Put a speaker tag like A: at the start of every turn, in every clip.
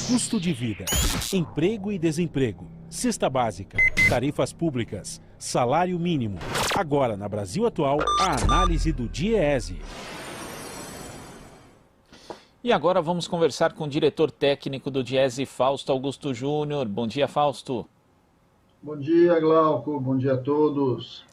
A: Custo de vida, emprego e desemprego, cesta básica, tarifas públicas, salário mínimo. Agora, na Brasil Atual, a análise do DIEESE.
B: E agora vamos conversar com o diretor técnico do DIEESE, Fausto Augusto Júnior. Bom dia, Fausto.
C: Bom dia, Glauco. Bom dia a todos.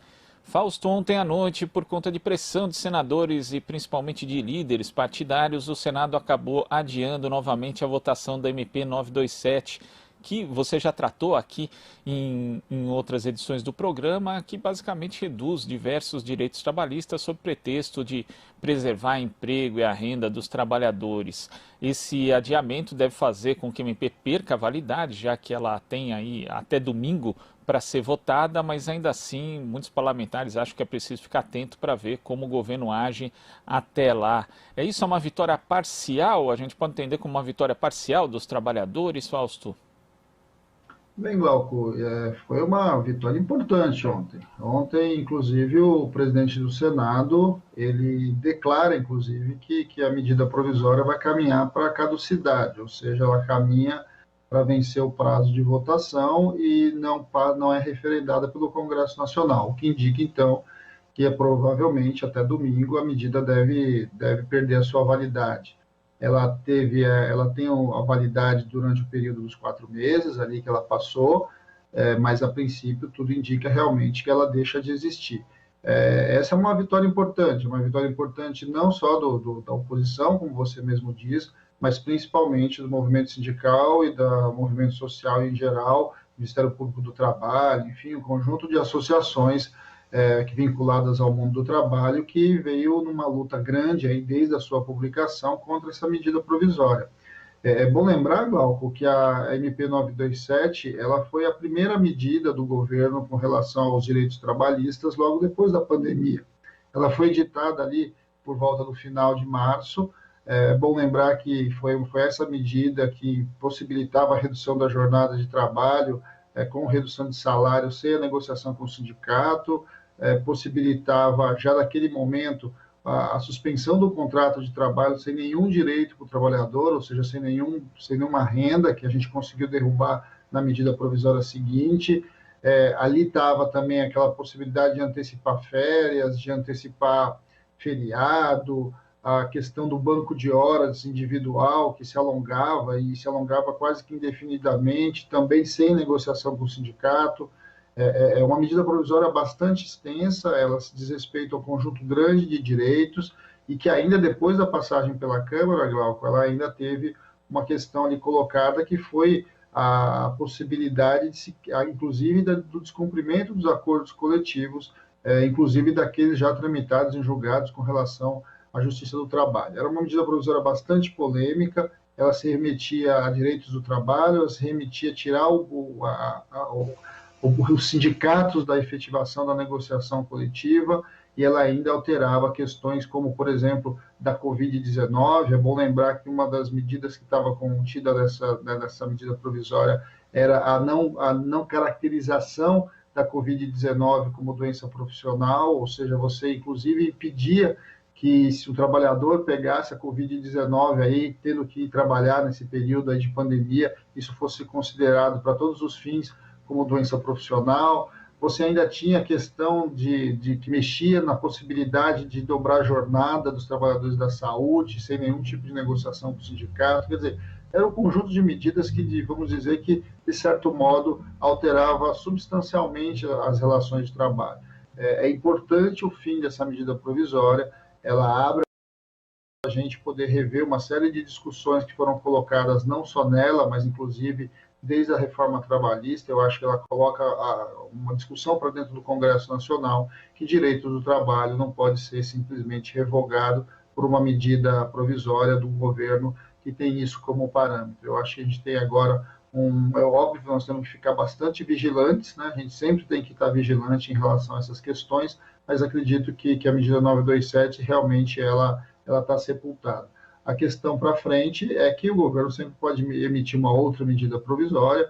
B: Fausto, ontem à noite, por conta de pressão de senadores e principalmente de líderes partidários, o Senado acabou adiando novamente a votação da MP 927, que você já tratou aqui em outras edições do programa, que basicamente reduz diversos direitos trabalhistas sob pretexto de preservar emprego e a renda dos trabalhadores. Esse adiamento deve fazer com que a MP perca a validade, já que ela tem aí até domingo para ser votada, mas ainda assim muitos parlamentares acham que é preciso ficar atento para ver como o governo age até lá. É isso, é uma vitória parcial? A gente pode entender como uma vitória parcial dos trabalhadores, Fausto?
C: Bem, Glauco, foi uma vitória importante ontem. Ontem, inclusive, o presidente do Senado, ele declara, inclusive, que a medida provisória vai caminhar para a caducidade, ou seja, ela caminha para vencer o prazo de votação e não é referendada pelo Congresso Nacional, o que indica, então, que provavelmente até domingo a medida deve perder a sua validade. Ela tem a validade durante o período dos 4 meses ali que ela passou, mas a princípio tudo indica realmente que ela deixa de existir. Essa é uma vitória importante não só da oposição, como você mesmo diz, mas principalmente do movimento sindical e do movimento social em geral, Ministério Público do Trabalho, enfim, um conjunto de associações vinculadas ao mundo do trabalho, que veio numa luta grande aí desde a sua publicação contra essa medida provisória. É bom lembrar, Glauco, que a MP 927 ela foi a primeira medida do governo com relação aos direitos trabalhistas logo depois da pandemia. Ela foi editada ali por volta do final de março. É bom lembrar que foi essa medida que possibilitava a redução da jornada de trabalho, com redução de salário sem a negociação com o sindicato, possibilitava já naquele momento a suspensão do contrato de trabalho sem nenhum direito para o trabalhador, ou seja, sem nenhuma renda, que a gente conseguiu derrubar na medida provisória seguinte. Ali estava também aquela possibilidade de antecipar férias, de antecipar feriado, a questão do banco de horas individual, que se alongava quase que indefinidamente, também sem negociação com o sindicato. É uma medida provisória bastante extensa, ela se diz respeito ao conjunto grande de direitos, e que ainda depois da passagem pela Câmara, Glauco, ela ainda teve uma questão ali colocada, que foi a possibilidade, inclusive, do descumprimento dos acordos coletivos, inclusive daqueles já tramitados em julgados com relação à Justiça do Trabalho. Era uma medida provisória bastante polêmica, ela se remetia a direitos do trabalho, ela se remetia a tirar os sindicatos da efetivação da negociação coletiva, e ela ainda alterava questões como, por exemplo, da Covid-19. É bom lembrar que uma das medidas que estava contida nessa medida provisória era a não caracterização da Covid-19 como doença profissional, ou seja, você inclusive impedia que, se o trabalhador pegasse a Covid-19 aí, tendo que trabalhar nesse período aí de pandemia, isso fosse considerado para todos os fins como doença profissional. Você ainda tinha a questão de que mexia na possibilidade de dobrar a jornada dos trabalhadores da saúde, sem nenhum tipo de negociação com o sindicato. Quer dizer, era um conjunto de medidas que, vamos dizer que, de certo modo, alterava substancialmente as relações de trabalho. É importante o fim dessa medida provisória, ela abre a gente poder rever uma série de discussões que foram colocadas não só nela, mas inclusive desde a reforma trabalhista. Eu acho que ela coloca uma discussão para dentro do Congresso Nacional, que direito do trabalho não pode ser simplesmente revogado por uma medida provisória do governo que tem isso como parâmetro. Eu acho que a gente tem agora é óbvio que nós temos que ficar bastante vigilantes, né? A gente sempre tem que estar vigilante em relação a essas questões, mas acredito que a medida 927 realmente ela está sepultada. A questão para frente é que o governo sempre pode emitir uma outra medida provisória.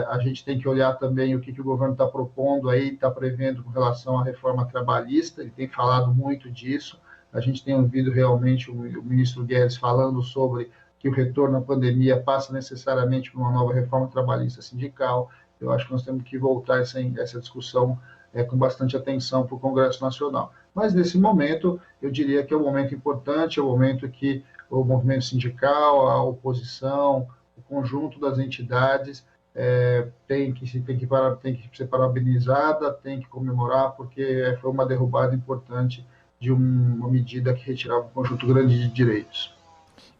C: A gente tem que olhar também o que o governo está propondo aí, está prevendo com relação à reforma trabalhista. Ele tem falado muito disso. A gente tem ouvido realmente o ministro Guedes falando sobre que o retorno à pandemia passa necessariamente por uma nova reforma trabalhista sindical. Eu acho que nós temos que voltar essa discussão com bastante atenção para o Congresso Nacional. Mas, nesse momento, eu diria que é um momento importante, é um momento que o movimento sindical, a oposição, o conjunto das entidades tem que ser parabenizada, tem que comemorar, porque foi uma derrubada importante de uma medida que retirava um conjunto grande de direitos.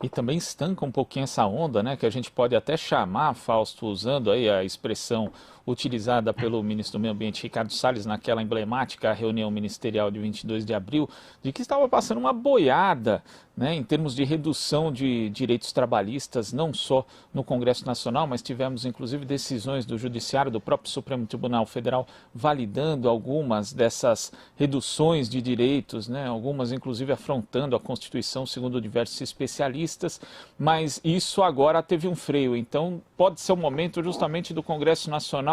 B: E também estanca um pouquinho essa onda, né, que a gente pode até chamar, Fausto, usando aí a expressão utilizada pelo ministro do Meio Ambiente, Ricardo Salles, naquela emblemática reunião ministerial de 22 de abril, de que estava passando uma boiada, né, em termos de redução de direitos trabalhistas, não só no Congresso Nacional, mas tivemos inclusive decisões do Judiciário, do próprio Supremo Tribunal Federal, validando algumas dessas reduções de direitos, né, algumas inclusive afrontando a Constituição, segundo diversos especialistas, mas isso agora teve um freio. Então pode ser o momento justamente do Congresso Nacional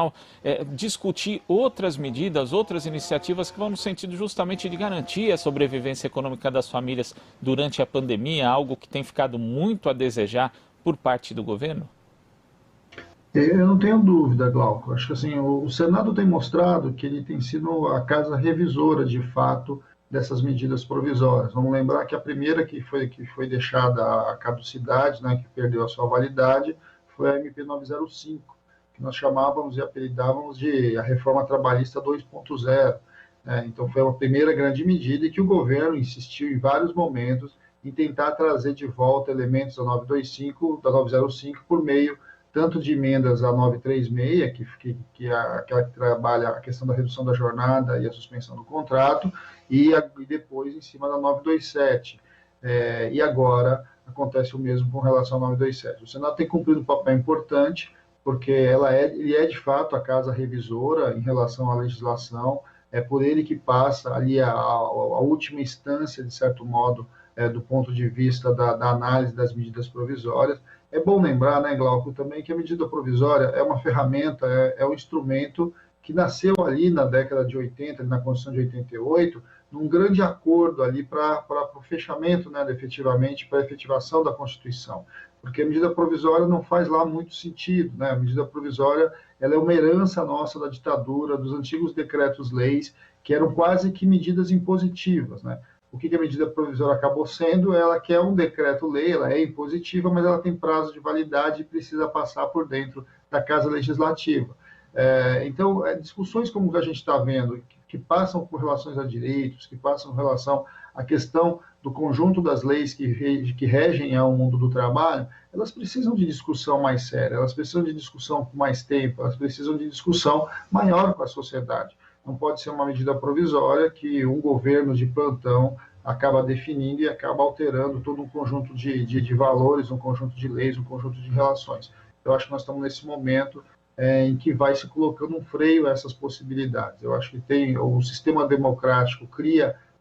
B: discutir outras medidas, outras iniciativas que vão no sentido justamente de garantir a sobrevivência econômica das famílias durante a pandemia, algo que tem ficado muito a desejar por parte do governo?
C: Eu não tenho dúvida, Glauco. Acho que assim, o Senado tem mostrado que ele tem sido a casa revisora, de fato, dessas medidas provisórias. Vamos lembrar que a primeira que foi deixada a caducidade, né, que perdeu a sua validade, foi a MP 905, que nós chamávamos e apelidávamos de a Reforma Trabalhista 2.0. Então, foi a primeira grande medida e que o governo insistiu em vários momentos em tentar trazer de volta elementos da 905 por meio tanto de emendas à 936, que é aquela que trabalha a questão da redução da jornada e a suspensão do contrato, e depois em cima da 927. E agora acontece o mesmo com relação à 927. O Senado tem cumprido um papel importante, porque ele é de fato a casa revisora em relação à legislação, é por ele que passa ali a última instância, de certo modo, do ponto de vista da análise das medidas provisórias. É bom lembrar, né, Glauco, também que a medida provisória é uma ferramenta, é um instrumento que nasceu ali na década de 80, na Constituição de 88, num grande acordo ali para o fechamento, né, efetivamente, para a efetivação da Constituição. Porque a medida provisória não faz lá muito sentido, né? A medida provisória ela é uma herança nossa da ditadura, dos antigos decretos-leis, que eram quase que medidas impositivas, né? O que a medida provisória acabou sendo? Ela que é um decreto-lei, ela é impositiva, mas ela tem prazo de validade e precisa passar por dentro da Casa Legislativa. Então, discussões como a gente está vendo, que passam por relações a direitos, que passam por relação à questão do conjunto das leis que regem ao mundo do trabalho, elas precisam de discussão mais séria, elas precisam de discussão com mais tempo, elas precisam de discussão maior com a sociedade. Não pode ser uma medida provisória que um governo de plantão acaba definindo e acaba alterando todo um conjunto de valores, um conjunto de leis, um conjunto de relações. Eu acho que nós estamos nesse momento em que vai se colocando um freio a essas possibilidades. Eu acho que o sistema democrático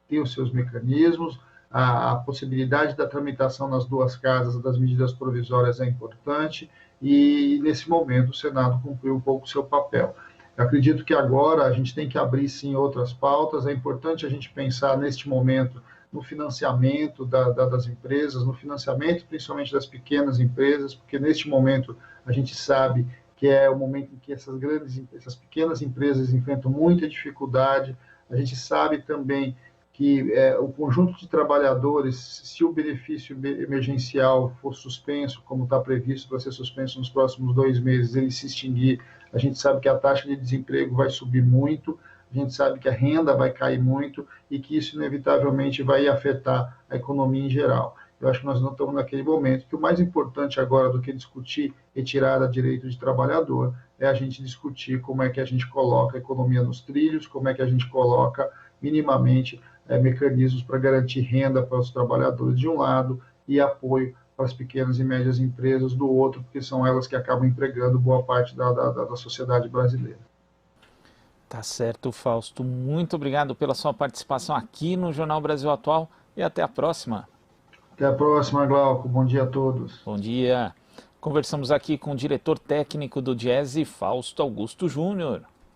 C: tem os seus mecanismos, a possibilidade da tramitação nas duas casas das medidas provisórias é importante e, nesse momento, o Senado cumpriu um pouco o seu papel. Eu acredito que agora a gente tem que abrir, sim, outras pautas. É importante a gente pensar, neste momento, no financiamento das empresas, no financiamento principalmente das pequenas empresas, porque, neste momento, a gente sabe que é o momento em que essas pequenas empresas enfrentam muita dificuldade. A gente sabe também que o conjunto de trabalhadores, se o benefício emergencial for suspenso, como está previsto para ser suspenso nos próximos 2 meses, ele se extinguir, a gente sabe que a taxa de desemprego vai subir muito, a gente sabe que a renda vai cair muito e que isso inevitavelmente vai afetar a economia em geral. Eu acho que nós não estamos naquele momento, que o mais importante agora do que discutir retirada de direito de trabalhador é a gente discutir como é que a gente coloca a economia nos trilhos, como é que a gente coloca minimamente mecanismos para garantir renda para os trabalhadores de um lado e apoio para as pequenas e médias empresas do outro, porque são elas que acabam empregando boa parte da sociedade brasileira.
B: Tá certo, Fausto. Muito obrigado pela sua participação aqui no Jornal Brasil Atual e até a próxima.
C: Até a próxima, Glauco. Bom dia a todos.
B: Bom dia. Conversamos aqui com o diretor técnico do Diese, Fausto Augusto Júnior.